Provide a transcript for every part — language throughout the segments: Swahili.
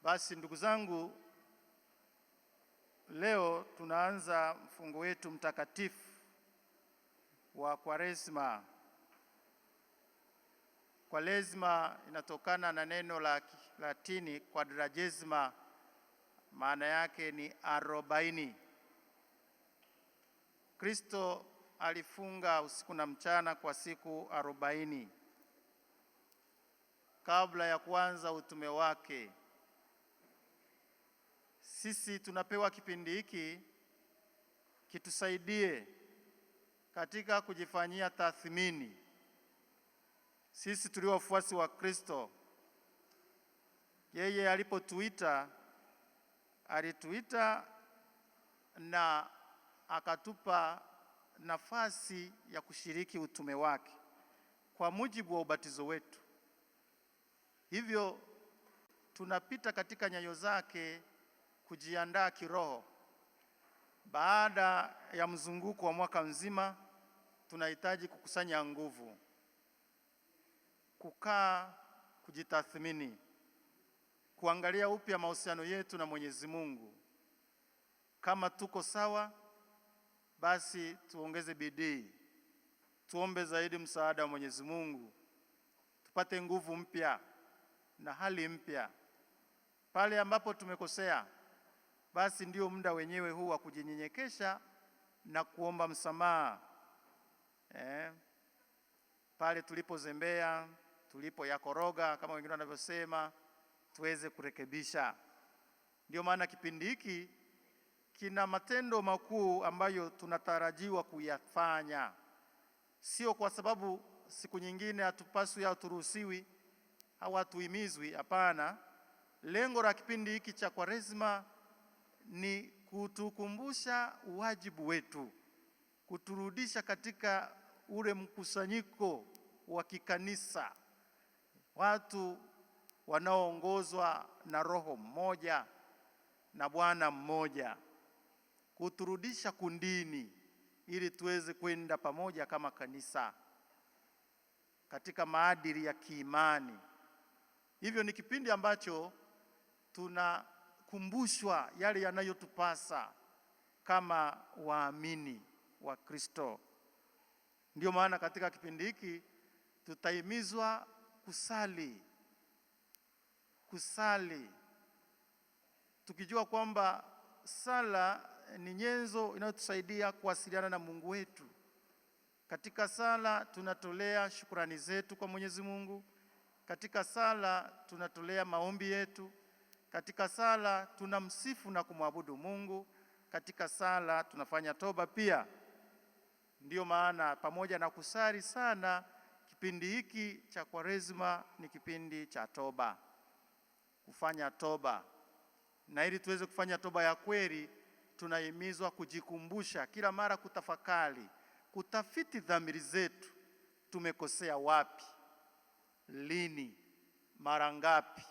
Basi ndugu zangu, leo tunaanza mfungo wetu mtakatifu wa Kwaresma. Kwaresma inatokana na neno la Kilatini quadragesima, maana yake ni 40. Kristo alifunga usiku na mchana kwa siku 40 kabla ya kuanza utume wake. Sisi tunapewa kipindi hiki kitusaidie katika kujifanyia tathmini. Sisi tulio wafuasi wa Kristo, yeye alipotuita, alituita na akatupa nafasi ya kushiriki utume wake kwa mujibu wa ubatizo wetu. Hivyo tunapita katika nyayo zake kujiandaa kiroho. Baada ya mzunguko wa mwaka mzima, tunahitaji kukusanya nguvu, kukaa, kujitathmini, kuangalia upya mahusiano yetu na Mwenyezi Mungu. Kama tuko sawa, basi tuongeze bidii, tuombe zaidi msaada wa Mwenyezi Mungu, tupate nguvu mpya na hali mpya. Pale ambapo tumekosea, basi ndio muda wenyewe huu wa kujinyenyekesha na kuomba msamaha. Pale tulipozembea, tulipoyakoroga kama wengine wanavyosema, tuweze kurekebisha. Ndio maana kipindi hiki kina matendo makuu ambayo tunatarajiwa kuyafanya. Sio kwa sababu siku nyingine hatupaswi au turuhusiwi au hatuhimizwi, hapana. Lengo la kipindi hiki cha Kwaresma ni kutukumbusha wajibu wetu, kuturudisha katika ule mkusanyiko wa kikanisa, watu wanaoongozwa na Roho mmoja na Bwana mmoja, kuturudisha kundini ili tuweze kwenda pamoja kama kanisa katika maadili ya kiimani. Hivyo ni kipindi ambacho tunakumbushwa yale yanayotupasa kama waamini wa Kristo. Ndio maana katika kipindi hiki tutahimizwa kusali, tukijua kwamba sala ni nyenzo inayotusaidia kuwasiliana na Mungu wetu. Katika sala tunatolea shukrani zetu kwa Mwenyezi Mungu. Katika sala tunatolea maombi yetu. Katika sala tunamsifu na kumwabudu Mungu. Katika sala tunafanya toba pia. Ndiyo maana pamoja na kusali sana, kipindi hiki cha Kwaresma ni kipindi cha toba, kufanya toba. Na ili tuweze kufanya toba ya kweli, tunahimizwa kujikumbusha kila mara, kutafakari, kutafiti dhamiri zetu. Tumekosea wapi, lini, mara ngapi,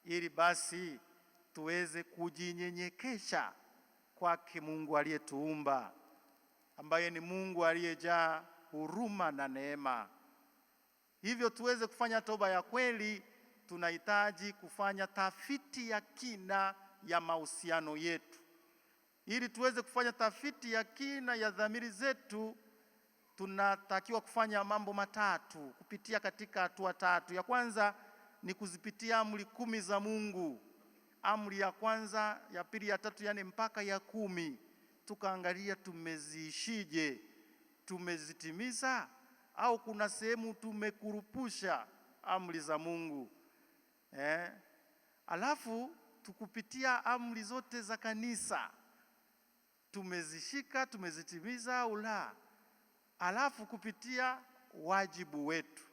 ili basi tuweze kujinyenyekesha kwake Mungu aliyetuumba, ambaye ni Mungu aliyejaa huruma na neema. Hivyo tuweze kufanya toba ya kweli, tunahitaji kufanya tafiti ya kina ya mahusiano yetu. Ili tuweze kufanya tafiti ya kina ya dhamiri zetu, tunatakiwa kufanya mambo matatu, kupitia katika hatua tatu. Ya kwanza ni kuzipitia amri 10 za Mungu. Amri ya kwanza, ya pili, ya tatu, yani mpaka ya 10. Tukaangalia tumeziishije, tumezitimiza au kuna sehemu tumekurupusha amri za Mungu. Alafu tukupitia amri zote za kanisa, tumezishika, tumezitimiza au la. Alafu kupitia wajibu wetu.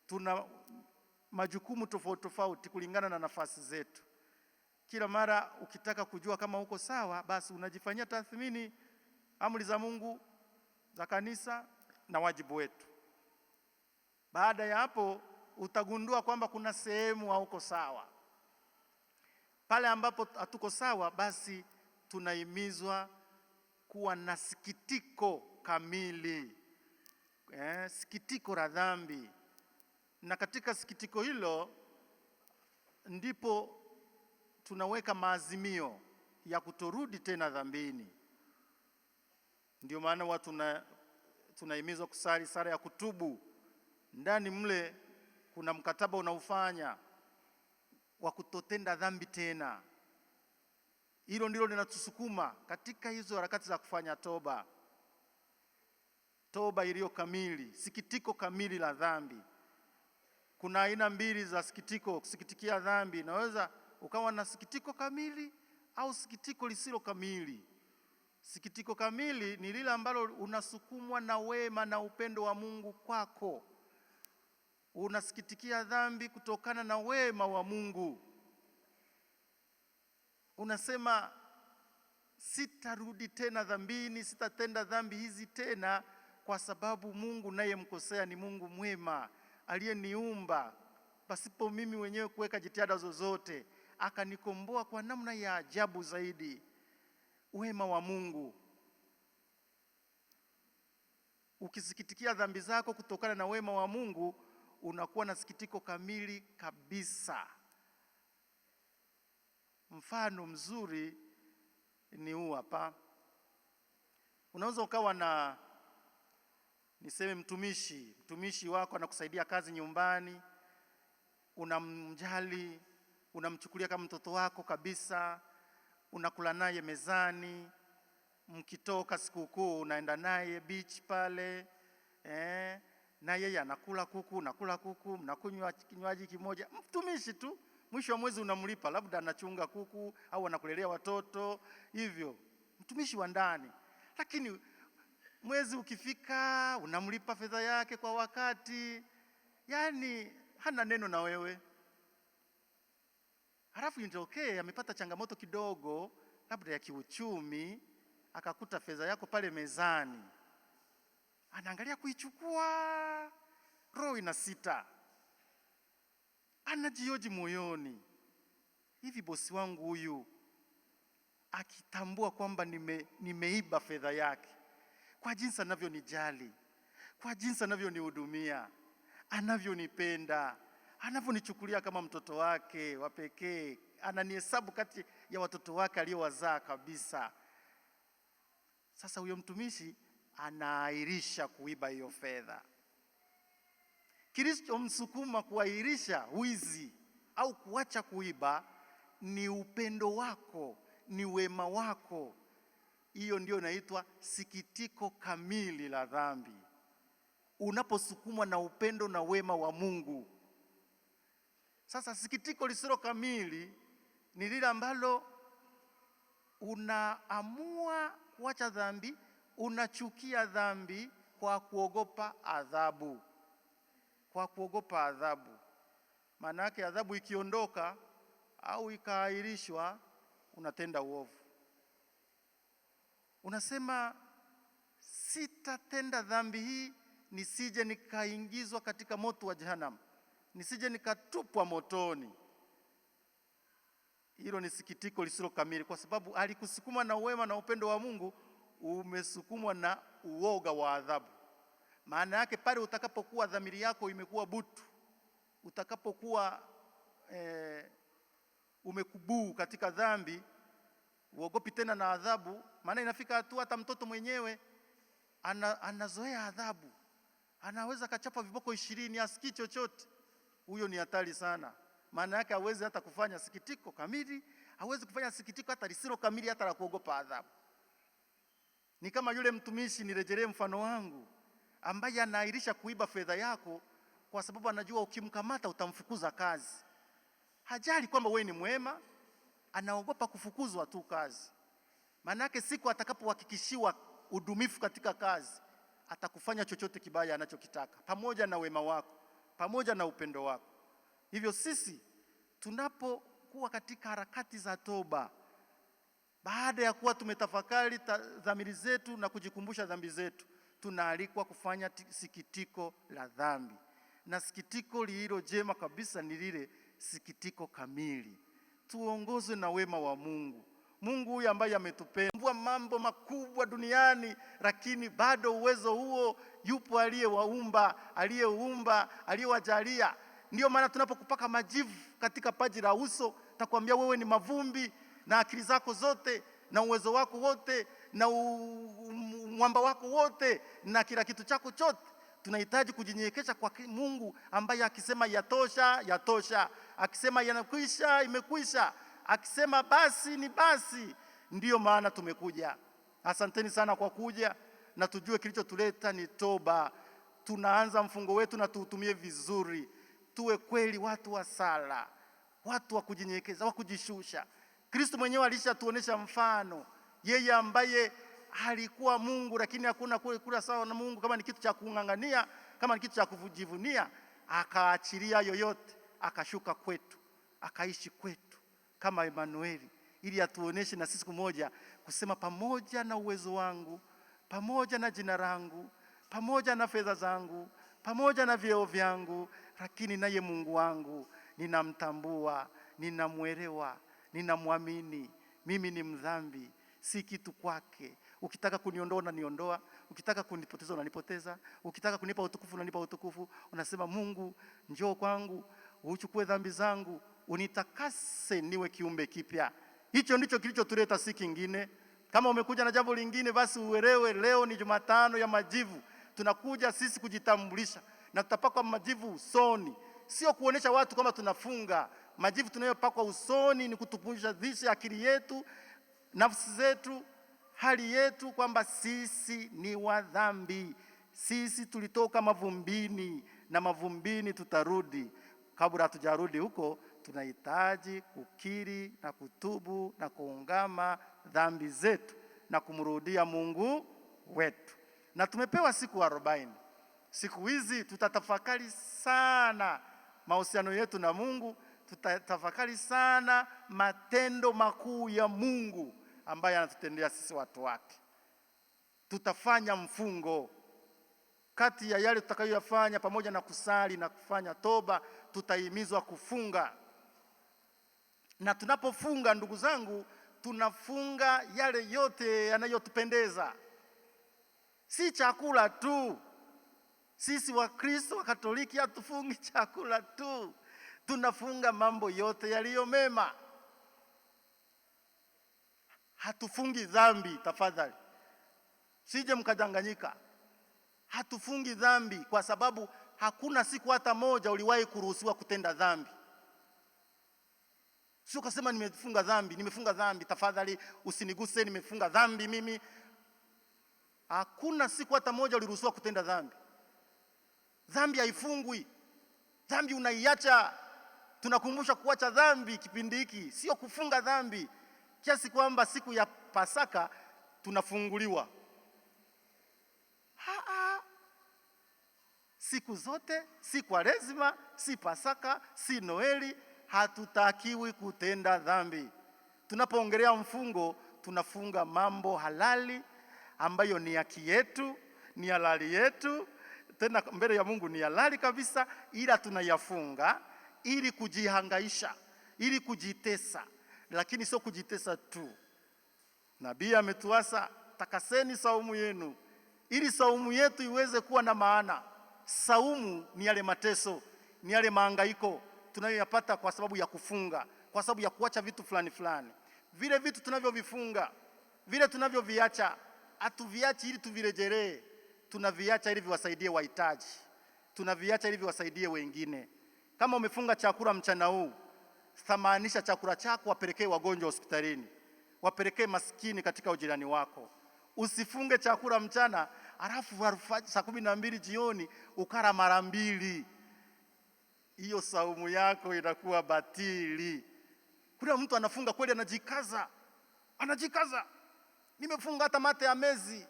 Tuna majukumu tofauti tofauti kulingana na nafasi zetu. Kila mara ukitaka kujua kama uko sawa, basi unajifanyia tathmini amri za Mungu, za kanisa na wajibu wetu. Baada ya hapo utagundua kwamba kuna sehemu hauko sawa. Pale ambapo hatuko sawa, basi tunahimizwa kuwa na sikitiko kamili, sikitiko la dhambi. Na katika sikitiko hilo ndipo tunaweka maazimio ya kutorudi tena dhambini. Ndio maana watu tunahimizwa kusali sala ya kutubu. Ndani mle kuna mkataba unaufanya wa kutotenda dhambi tena. Hilo ndilo linatusukuma katika hizo harakati za kufanya toba. Toba iliyo kamili, sikitiko kamili la dhambi. Kuna aina mbili za kusikitikia dhambi. Naweza ukawa na sikitiko kamili au sikitiko lisilo kamili. Sikitiko kamili ni lile ambalo unasukumwa na wema na upendo wa Mungu kwako. Unasikitikia dhambi kutokana na wema wa Mungu. Unasema sitarudi tena dhambini, sitatenda dhambi hizi tena, kwa sababu Mungu naye mkosea ni Mungu mwema, aliyeniumba pasipo mimi mwenyewe kuweka jitihada zozote, akanikomboa kwa namna ya ajabu zaidi. Wema wa Mungu. Ukisikitikia dhambi zako kutokana na wema wa Mungu, unakuwa na sikitiko kamili kabisa. Mfano mzuri ni huu hapa. Unaweza ukawa na niseme mtumishi wako anakusaidia kazi nyumbani, unamjali, unamchukulia kama mtoto wako kabisa, unakula naye mezani, mkitoka sikukuu unaenda naye beach pale, na yeye anakula kuku, mnakunywa kinywaji kimoja. Mtumishi tu, mwisho wa mwezi unamlipa, labda anachunga kuku au anakulelea watoto hivyo, mtumishi wa ndani. Lakini mwezi ukifika unamlipa fedha yake kwa wakati, yani hana neno na wewe. Halafu nitokee amepata changamoto kidogo, labda ya kiuchumi, akakuta fedha yako pale mezani, anaangalia kuichukua, roho inasita, anajioji moyoni, hivi bosi wangu huyu akitambua kwamba nimeiba fedha yake, kwa jinsi anavyonijali, kwa jinsi anavyonihudumia, anavyonipenda, anavyonichukulia kama mtoto wake wa pekee, ananihesabu kati ya watoto wake aliowazaa kabisa. Sasa huyo mtumishi anaahirisha kuiba hiyo fedha. Kilichomsukuma kuahirisha wizi au kuacha kuiba ni upendo wako, ni wema wako. Hiyo ndio inaitwa sikitiko kamili la dhambi. Unaposukumwa na upendo na wema wa Mungu. Sasa sikitiko lisilo kamili ni lile ambalo unaamua kuacha dhambi, unachukia dhambi kwa kuogopa adhabu. Kwa kuogopa adhabu. Maana yake adhabu ikiondoka au ikaahirishwa, unatenda uovu. Unasema sitatenda dhambi hii nisije nikaingizwa katika moto wa jehanamu, nisije nikatupwa motoni. Hilo ni sikitiko lisilo kamili, kwa sababu alikusukuma na wema na upendo wa Mungu, umesukumwa na uoga wa adhabu. Maana yake pale utakapokuwa dhamiri yako imekuwa butu, utakapokuwa umekubuu katika dhambi, uogopi tena na adhabu. Maana inafika hatua hata mtoto mwenyewe anazoea adhabu, anaweza kachapa viboko 20 asikii chochote. Huyo ni hatari sana. Maana yake hawezi hata kufanya sikitiko kamili, hawezi kufanya sikitiko hata lisilo kamili, hata la kuogopa adhabu. Ni kama yule mtumishi, nirejelee mfano wangu, ambaye anaahirisha kuiba fedha yako kwa sababu anajua ukimkamata utamfukuza kazi. Hajali kwamba wewe ni mwema, anaogopa kufukuzwa tu kazi. Maana yake siku atakapohakikishiwa udumifu katika kazi, atakufanya chochote kibaya anachokitaka, pamoja na wema wako, pamoja na upendo wako. Hivyo sisi tunapokuwa katika harakati za toba, baada ya kuwa tumetafakari dhamiri zetu na kujikumbusha dhambi zetu, tunaalikwa kufanya sikitiko la dhambi. Na sikitiko lililo jema kabisa ni lile sikitiko kamili. Tuongozwe na wema wa Mungu. Mungu huyu ambaye ametupenda mambo makubwa duniani, lakini bado uwezo huo yupo aliyewaumba, aliyewajalia. Ndiyo maana tunapokupaka majivu katika paji la uso, takwambia wewe ni mavumbi, na akili zako zote na uwezo wako wote na mwamba wako wote na kila kitu chako chote. Tunahitaji kujinyenyekesha kwa Mungu ambaye akisema yatosha, yatosha. Akisema yanakwisha, imekwisha. Akisema basi ni basi. Ndiyo maana tumekuja. Asanteni sana kwa kuja, na tujue kilichotuleta ni toba. Tunaanza mfungo wetu na tuutumie vizuri. Tuwe kweli watu wa sala, watu wa kujinyenyekeza, wa kujishusha. Kristo mwenyewe alishatuonesha mfano. Yeye ambaye alikuwa Mungu lakini hakuna kula sawa na Mungu, kama ni kitu cha kung'ang'ania, kama ni kitu cha kujivunia, akaachilia yoyote, akashuka kwetu, akaishi kwetu kama Emanueli, ili atuoneshe na sisi siku moja kusema, pamoja na uwezo wangu, pamoja na jina langu, pamoja na fedha zangu, pamoja na vyeo vyangu, lakini naye Mungu wangu ninamtambua, ninamwelewa, ninamwamini. Mimi ni mdhambi, si kitu kwake. Ukitaka kuniondoa unaniondoa, ukitaka kunipoteza unanipoteza, ukitaka kunipa utukufu unanipa utukufu. Unasema, Mungu njoo kwangu, uchukue dhambi zangu, unitakase niwe kiumbe kipya. Hicho ndicho kilichotuleta, si kingine. Kama umekuja na jambo lingine, basi uelewe leo ni Jumatano ya majivu. Tunakuja sisi kujitambulisha, na tutapakwa majivu usoni, sio kuonesha watu kama tunafunga. Majivu tunayopakwa usoni ni kutupumzisha akili yetu, nafsi zetu, hali yetu, kwamba sisi ni wa dhambi. Sisi tulitoka mavumbini na mavumbini tutarudi. Kabla hatujarudi huko, tunahitaji kukiri na kutubu na kuungama dhambi zetu na kumrudia Mungu wetu. Na tumepewa siku 40. Siku hizi tutatafakari sana mahusiano yetu na Mungu, tutatafakari sana matendo makuu ya Mungu ambaye anatutendea sisi watu wake. Tutafanya mfungo. Kati ya yale tutakayoyafanya, pamoja na kusali na kufanya toba, tutahimizwa kufunga. Na tunapofunga, ndugu zangu, tunafunga yale yote yanayotupendeza, si chakula tu. Sisi Wakristo wa Katoliki hatufungi chakula tu, tunafunga mambo yote yaliyo mema. Hatufungi dhambi, tafadhali sije mkadanganyika. Hatufungi dhambi kwa sababu hakuna siku hata moja uliwahi kuruhusiwa kutenda dhambi. Sio kusema nimefunga dhambi, tafadhali usiniguse, nimefunga dhambi mimi. Hakuna siku hata moja uliruhusiwa kutenda dhambi. Dhambi haifungwi, dhambi unaiacha. Tunakumbusha kuacha dhambi kipindi hiki, sio kufunga dhambi, kiasi kwamba siku ya Pasaka tunafunguliwa. Siku zote, si Kwaresima, si Pasaka, si Noeli, hatutakiwi kutenda dhambi. Tunapoongelea mfungo, tunafunga mambo halali ambayo ni haki yetu, ni halali yetu, tena mbele ya Mungu ni halali kabisa, ila tunayafunga ili kujihangaisha, ili kujitesa. Lakini sio kujitesa tu. Nabii ametuasa, takaseni saumu yenu, ili saumu yetu iweze kuwa na maana. Saumu ni yale mateso, ni yale mahangaiko tunayoyapata kwa sababu ya kufunga, kwa sababu ya kuacha vitu fulani fulani. Vile vitu tunavyovifunga, vile tunavyoviacha, hatuviachi ili tuvirejelee. Tunaviacha ili viwasaidie wahitaji, tunaviacha ili viwasaidie wengine. Kama umefunga chakula mchana huu, thamanisha chakula chako, wapelekee wagonjwa hospitalini, wapelekee maskini katika ujirani wako. Usifunge chakula mchana alafu saa 12 jioni ukara mara 2. Hiyo saumu yako inakuwa batili. Kuna mtu anafunga kweli, anajikaza, nimefunga hata mate ya mezi.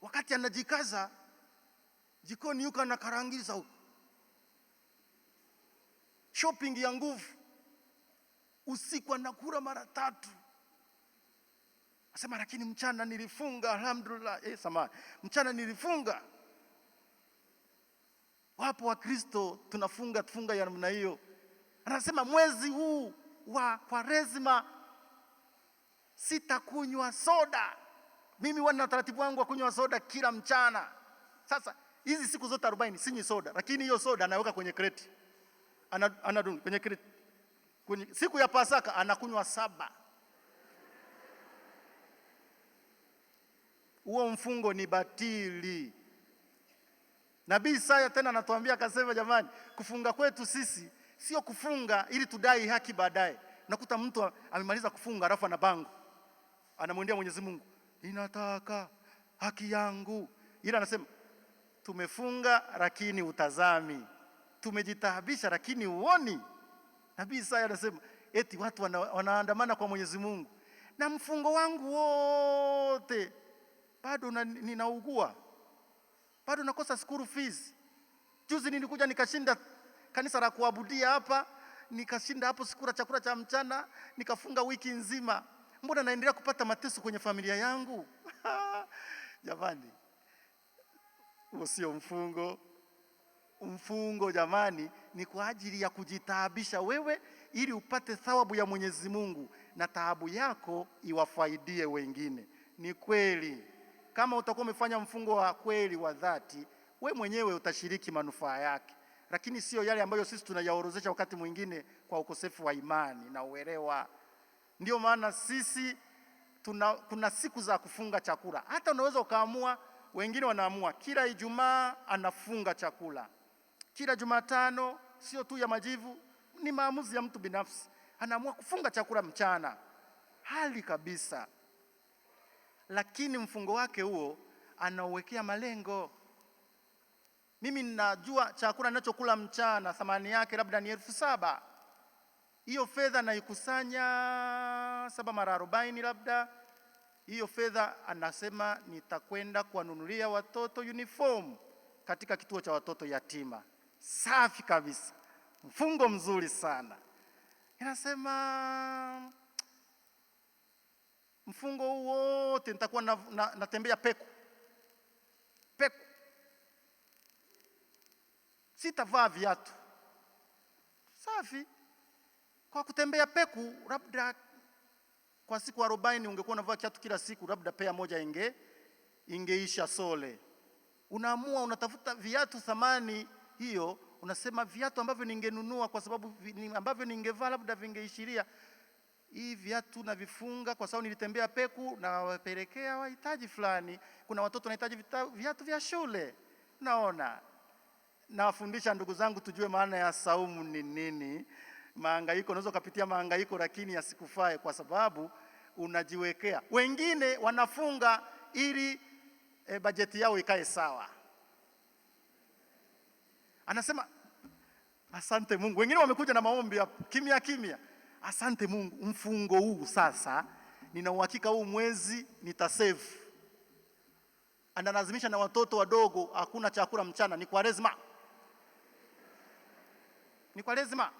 Wakati anajikaza, jikoni yuko anakarangiza huko, shopping ya nguvu. Usiku anakula mara 3. Asema, lakini mchana nilifunga, alhamdulillah. Mchana nilifunga. Wapo Wakristo tufunga ya namna hiyo. Anasema, mwezi huu wa Kwaresima sitakunywa soda. Mimi wana taratibu wangu wa kunywa soda kila mchana. Sasa hizi siku zote 40 sinywi soda, lakini hiyo soda anaweka kwenye kreti, anadunga kwenye kreti. Kwenye siku ya Pasaka anakunywa 7. Huo mfungo ni batili. Nabii Isaya tena anatuambia akasema, jamani, kufunga kwetu sisi sio kufunga ili tudai haki baadaye. Nakuta mtu amemaliza kufunga alafu ana bango, anamwendea Mwenyezi Mungu, ninataka haki yangu. Ila anasema tumefunga lakini utazami, tumejitaabisha lakini uoni. Nabii Isaya anasema eti watu wanaandamana kwa Mwenyezi Mungu, na mfungo wangu wote bado ninaugua, bado nakosa school fees. Juzi nilikuja nikashinda kanisa la kuabudia hapa, nikashinda hapo sikula chakula cha mchana, nikafunga wiki nzima. Mbona naendelea kupata mateso kwenye familia yangu? Jamani, huo sio mfungo. Mfungo jamani ni kwa ajili ya kujitaabisha wewe ili upate thawabu ya Mwenyezi Mungu na taabu yako iwafaidie wengine. Ni kweli kama utakuwa umefanya mfungo wa kweli wa dhati, we mwenyewe utashiriki manufaa yake, lakini sio yale ambayo sisi tunayaorozesha wakati mwingine kwa ukosefu wa imani na uelewa. Ndio maana sisi kuna siku za kufunga chakula. Hata unaweza ukaamua, wengine wanaamua kila Ijumaa anafunga chakula, kila Jumatano, sio tu ya majivu, ni maamuzi ya mtu binafsi. Anaamua kufunga chakula mchana, hali kabisa, lakini mfungo wake huo anauwekea malengo. Mimi ninajua chakula ninachokula mchana thamani yake labda ni 7,000. Hiyo fedha naikusanya 7 mara 40 labda. Hiyo fedha anasema nitakwenda kuwanunulia watoto uniform katika kituo cha watoto yatima. Safi kabisa, mfungo mzuri sana. Inasema mfungo wote nitakuwa natembea peku, sitavaa viatu. Safi. Kwa kutembea peku, labda kwa siku 40 ungekuwa unavaa kiatu kila siku, labda pea moja ingeisha sole. Unaamua unatafuta viatu thamani hiyo, unasema viatu ambavyo ningenunua kwa sababu ambavyo ningevaa labda vingeishiria. Hii viatu na vifunga kwa sababu nilitembea peku na wapelekea wahitaji fulani. Kuna watoto wanahitaji viatu vya shule. Naona nawafundisha ndugu zangu tujue maana ya saumu ni nini. Mahangaiko, unaweza kupitia mahangaiko lakini yasikufae kwa sababu unajiwekea. Wengine wanafunga ili bajeti yao ikae sawa. Anasema asante Mungu. Wengine wamekuja na maombi hapo kimya. Asante Mungu, mfungo huu sasa nina uhakika huu mwezi nitasave. Analazimisha na watoto wadogo, hakuna chakula mchana, ni Kwaresma. Ni Kwaresma.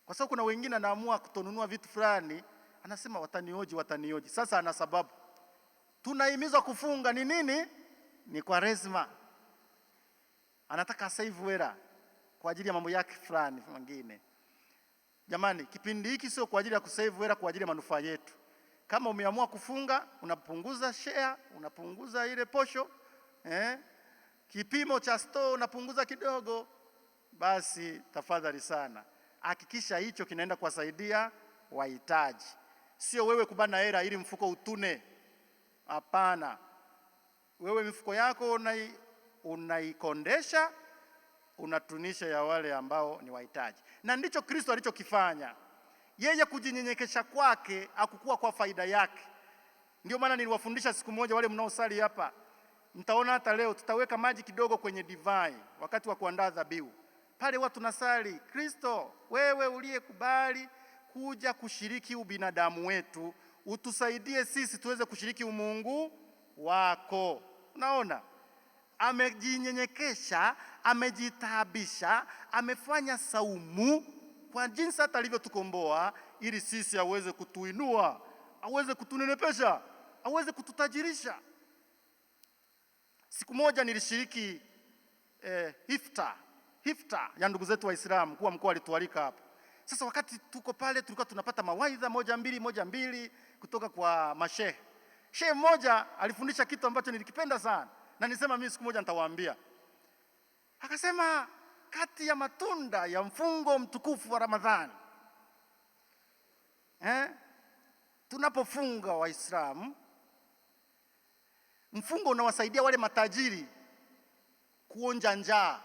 Kwa sababu kuna wengine anaamua kutonunua vitu fulani, anasema watanioji. Sasa ana sababu. Tunahimizwa kufunga ni nini? Ni Kwaresma. Anataka save hela kwa ajili ya mambo yake fulani mengine. Jamani, kipindi hiki sio kwa ajili ya kusave hela, kwa ajili ya manufaa yetu. Kama umeamua kufunga, unapunguza share, unapunguza ile posho, kipimo cha store unapunguza kidogo, basi tafadhali sana hakikisha hicho kinaenda kuwasaidia wahitaji. Sio wewe kubana hela ili mfuko utune. Hapana. Wewe mifuko yako unaikondesha, unatunisha ya wale ambao ni wahitaji. Na ndicho Kristo alichokifanya. Yeye kujinyenyekesha kwake hakukuwa kwa faida yake. Ndio maana niliwafundisha siku moja wale mnaosali hapa. Mtaona hata leo tutaweka maji kidogo kwenye divai wakati wa kuandaa dhabihu. Pale watu nasali, Kristo, wewe uliyekubali kuja kushiriki ubinadamu wetu, utusaidie sisi tuweze kushiriki umungu wako. Unaona? Amejinyenyekesha, amejitaabisha, amefanya saumu kwa jinsi hata alivyotukomboa ili sisi aweze kutuinua, aweze kutunenepesha, aweze kututajirisha. Siku moja nilishiriki iftar ya ndugu zetu Waislamu, kwa mkoa alitualika hapo. Sasa wakati tuko pale tulikuwa tunapata mawaidha moja mbili kutoka kwa mashehe. Shehe mmoja alifundisha kitu ambacho nilikipenda sana na nisema mimi siku moja nitawaambia. Akasema kati ya matunda ya mfungo mtukufu wa Ramadhani, tunapofunga Waislamu, mfungo unawasaidia wale matajiri kuonja njaa,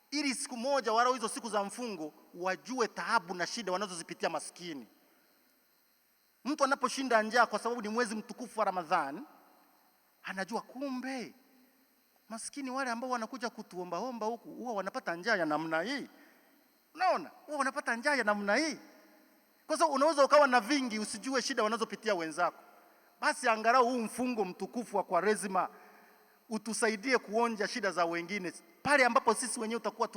ili siku moja wala hizo siku za mfungo wajue taabu na shida wanazozipitia maskini. Mtu anaposhinda njaa kwa sababu ni mwezi mtukufu wa Ramadhani, anajua kumbe maskini wale ambao wanakuja kutuombaomba huku huwa wanapata njaa ya namna hii. Unaona? Huwa wanapata njaa ya namna hii. Kwa sababu unaweza ukawa na vingi usijue shida wanazopitia wenzako. Basi angalau huu mfungo mtukufu wa Kwaresima utusaidie kuonja shida za wengine, pale ambapo sisi wenyewe utakuwa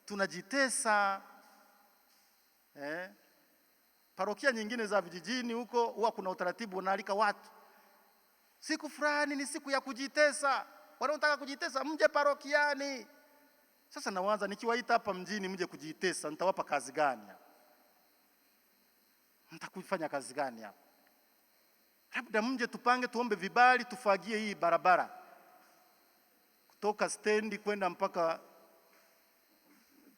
tunajitesa. Parokia nyingine za vijijini huko huwa kuna utaratibu, unaalika watu, siku fulani ni siku ya kujitesa, wanaotaka kujitesa mje parokiani. Sasa nawaza nikiwaita hapa mjini mje kujitesa, nitawapa kazi gani hapa? Mtakufanya kazi gani hapa? Labda mje tupange, tuombe vibali, tufagie hii barabara kutoka stendi kwenda mpaka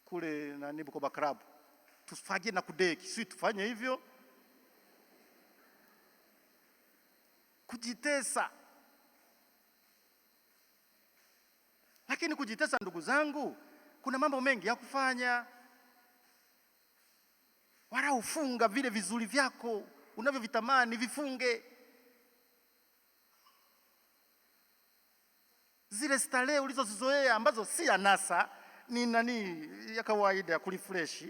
kule na Bukoba Club, tufagie na kudeki, si tufanye hivyo? Kujitesa. Lakini kujitesa, ndugu zangu, kuna mambo mengi ya kufanya. Wala ufunga vile vizuri vyako unavyovitamani, vifunge. Zile starehe ulizozizoea ambazo si anasa, ni nani ya kawaida ya kurefresh,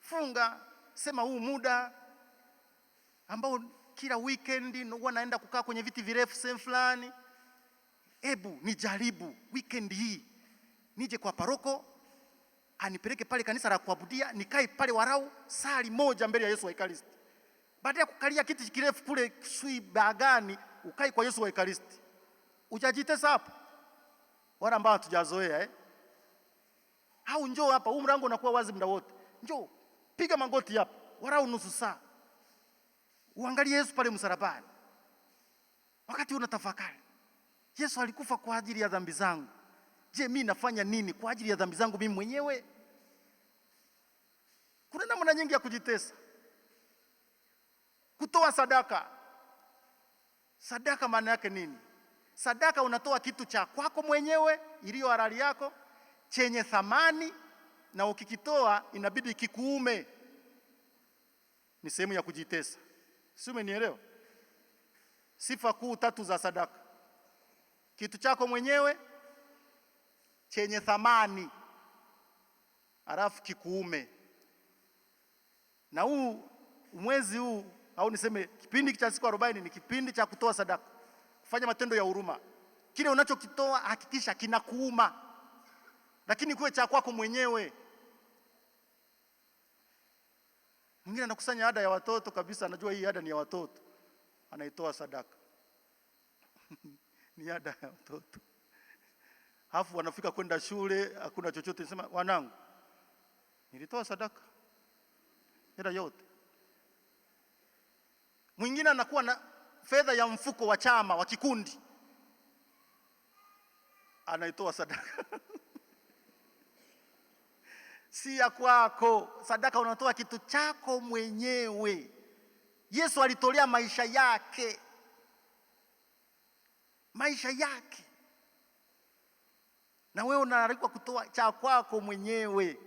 funga. Sema huu muda ambao kila weekend huwa naenda kukaa kwenye viti virefu sehemu fulani, hebu nijaribu weekend hii nije kwa paroko anipeleke pale kanisa la kuabudia, nikae pale warau sali moja mbele ya Yesu wa Ekaristi. Baada ya kukalia kiti kirefu kule sui bagani, ukai kwa Yesu wa Ekaristi. Ujajitesa hapo? Wala ambao hatujazoea au njoo hapa, huu mlango unakuwa wazi muda wote. Njoo piga magoti hapa warau nusu saa, uangalie Yesu pale msalabani. Wakati unatafakari, Yesu alikufa kwa ajili ya dhambi zangu. Je, mimi nafanya nini kwa ajili ya dhambi zangu mimi mwenyewe? Kuna namna nyingi ya kujitesa. Kutoa sadaka. Sadaka maana yake nini? Sadaka unatoa kitu cha kwako mwenyewe, iliyo halali yako, chenye thamani, na ukikitoa inabidi kikuume. Ni sehemu ya kujitesa. Si umenielewa? Sifa kuu 3 za sadaka: kitu chako mwenyewe chenye thamani, alafu kikuume. Na huu mwezi huu, au niseme kipindi cha siku 40 ni kipindi cha kutoa sadaka, kufanya matendo ya huruma. Kile unachokitoa hakikisha kinakuuma, lakini kuwe cha kwako mwenyewe. Mwingine anakusanya ada ya watoto kabisa, anajua hii ada ni ya watoto, anaitoa sadaka ni ada ya watoto. Hafu wanafika kwenda shule, hakuna chochote, nasema wanangu, nilitoa sadaka hela yote. Mwingine anakuwa na fedha ya mfuko wa chama wa kikundi, anaitoa sadaka si ya kwako. Sadaka unatoa kitu chako mwenyewe. Yesu alitolea maisha yake, na wewe unaalikwa kutoa cha kwako mwenyewe.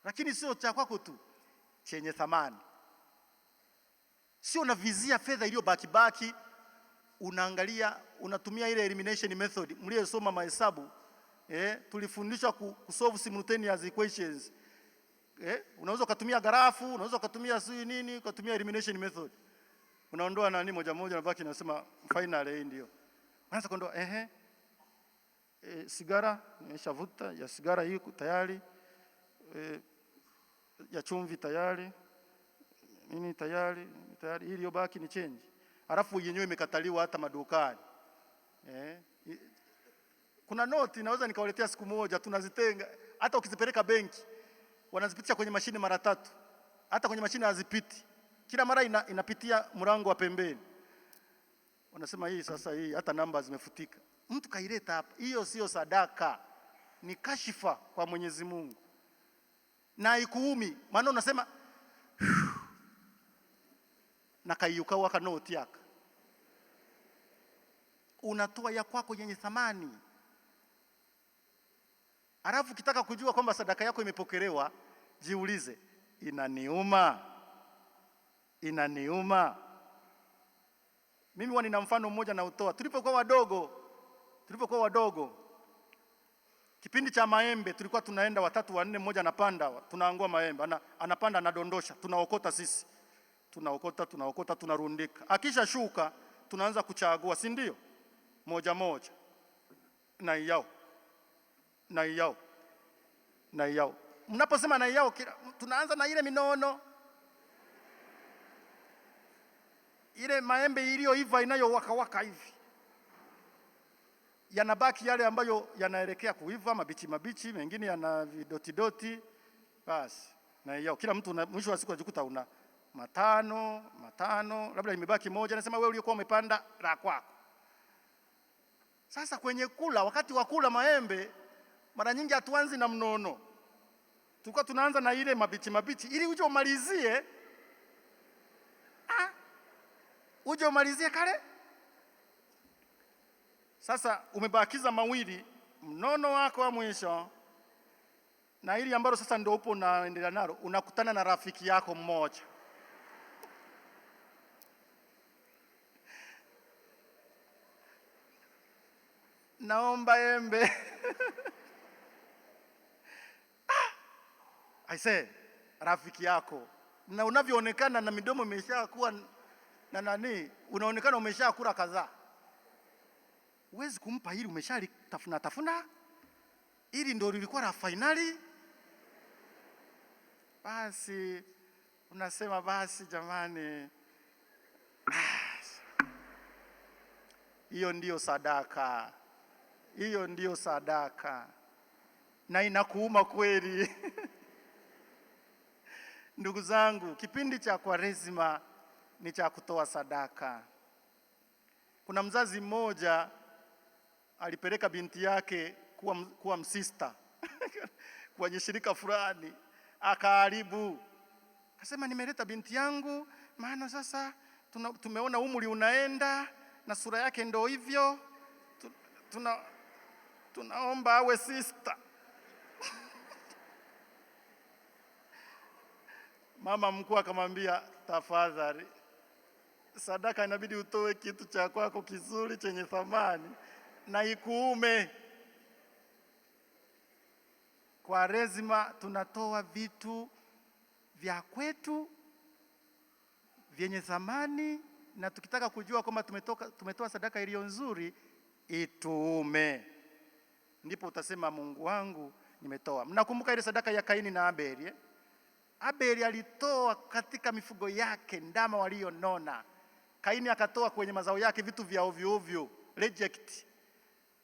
Lakini sio cha kwako tu, chenye thamani. Sio unavizia fedha iliyobaki, unaangalia, unatumia ile elimination method. Mliyesoma mahesabu, tulifundishwa kusolve simultaneous equations. Unaweza kutumia grafu, unaweza kutumia nini, kutumia elimination method. Unaondoa nani moja moja, na baki nasema final hii ndio. Unaanza kuondoa sigara nimeshavuta, ya sigara hii tayari, ya chumvi tayari, nini tayari, hii iliyobaki ni change. Alafu yenyewe imekataliwa hata madukani. Kuna noti naweza nikawaletea siku moja, tunazitenga. Hata ukizipeleka benki wanazipitisha kwenye mashine mara 3. Hata kwenye mashine hazipiti, kila mara inapitia mlango wa pembeni. Wanasema hii sasa, hii hata namba zimefutika. Mtu kaileta hapa, hiyo sio sadaka, ni kashifa kwa Mwenyezi Mungu. Na ikuumi, maana unasema na kaiuka waka noti yaka, unatoa ya kwako yenye thamani. Alafu kitaka kujua kwamba sadaka yako imepokelewa, jiulize, inaniuma? Inaniuma? Mimi huwa nina mfano mmoja na utoa. Tulipokuwa wadogo, kipindi cha maembe, tulikuwa tunaenda 3 4, mmoja anapanda, tunaangua maembe, anapanda anadondosha, tunaokota sisi. Tunaokota, tunarundika. Akisha shuka, tunaanza kuchagua, si ndio? Moja moja. Na iyao. Mnaposema na iyao, tunaanza na ile minono. Ile maembe iliyoiva inayowaka hivi. Yanabaki yale ambayo yanaelekea kuiva, mabichi, mengine yana vidoti. Basi, na iyao. Kila mtu mwisho wa siku anajikuta una matano, labda imebaki moja, nasema wewe uliokuwa umepanda la kwako. Sasa kwenye kula, wakati wa kula maembe, mara nyingi hatuanzi na mnono. Tulikuwa tunaanza na ile mabichi ili uje umalizie. Uje umalizie kale. Sasa umebakiza mawili, mnono wako wa mwisho na ili ambalo sasa ndio upo unaendelea nalo, unakutana na rafiki yako mmoja. Naomba embe. Aise, rafiki yako, na unavyoonekana na midomo imeshakuwa na nani, unaonekana umeshakula kadhaa. Huwezi kumpa hili umeshalitafuna. Hili ndio lilikuwa la finali. Basi unasema basi jamani, hiyo ndio sadaka. Hiyo ndio sadaka. Na inakuuma kweli. Ndugu zangu, kipindi cha Kwaresima ni cha kutoa sadaka. Kuna mzazi mmoja alipeleka binti yake kuwa msista kwenye shirika fulani, akaharibu. Akasema, nimeleta binti yangu maana sasa tumeona umri unaenda na sura yake ndio hivyo, tunaomba awe sister. Mama mkuu akamwambia, tafadhali, sadaka inabidi utoe kitu cha kwako kizuri chenye thamani na ikuume. Kwaresima tunatoa vitu vya kwetu vyenye thamani, na tukitaka kujua kwamba tumetoa sadaka iliyo nzuri, ituume. Ndipo utasema, Mungu wangu nimetoa. Mnakumbuka ile sadaka ya Kaini na Abeli? Abeli alitoa katika mifugo yake ndama walionona. Kaini akatoa kwenye mazao yake vitu vya ovyo, reject,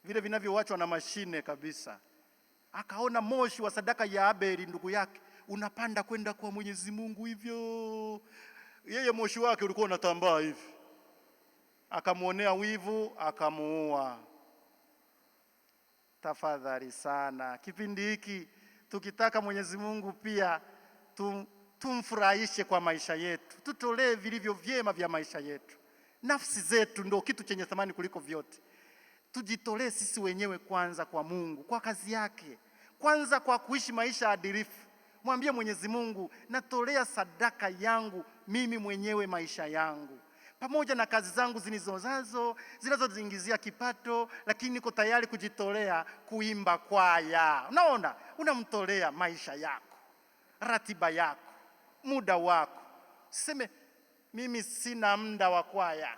vile vinavyoachwa na mashine kabisa. Akaona moshi wa sadaka ya Abeli ndugu yake unapanda kwenda kwa Mwenyezi Mungu hivyo. Yeye moshi wake ulikuwa unatambaa hivi. Akamuonea wivu, akamuua. Tafadhali sana, kipindi hiki tukitaka Mwenyezi Mungu pia tumfurahishe kwa maisha yetu, tutolee vilivyo vyema vya maisha yetu. Nafsi zetu ndio kitu chenye thamani kuliko vyote. Tujitolee sisi wenyewe kwanza kwa Mungu, kwa kazi yake, kwanza kwa kuishi maisha adilifu. Mwambie Mwenyezi Mungu, natolea sadaka yangu mimi mwenyewe, maisha yangu pamoja na kazi zangu zinazoziingizia kipato, lakini niko tayari kujitolea kuimba kwaya. Unaona, unamtolea maisha yako, ratiba yako, muda wako. Siseme mimi sina muda wa kwaya,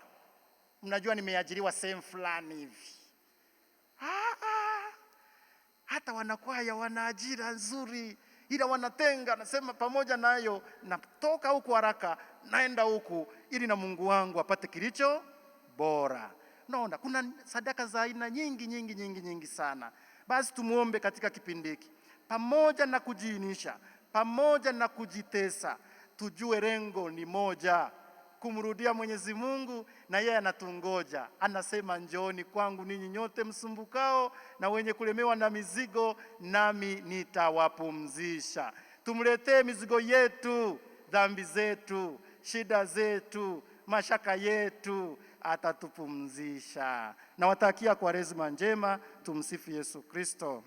mnajua nimeajiriwa sehemu fulani hivi. Hata wanakwaya wana ajira nzuri, ila wanatenga. Nasema pamoja nayo natoka huku haraka naenda huku, ili na Mungu wangu apate kilicho bora. Unaona, kuna sadaka za aina nyingi sana. Basi tumuombe katika kipindi hiki, pamoja na kujiinisha, pamoja na kujitesa, tujue lengo ni moja, kumrudia Mwenyezi Mungu, na yeye anatungoja. Anasema, njooni kwangu ninyi nyote msumbukao na wenye kulemewa na mizigo, nami nitawapumzisha. Tumletee mizigo yetu, dhambi zetu, shida zetu, mashaka yetu, atatupumzisha. Nawatakia Kwaresima njema. Tumsifu Yesu Kristo.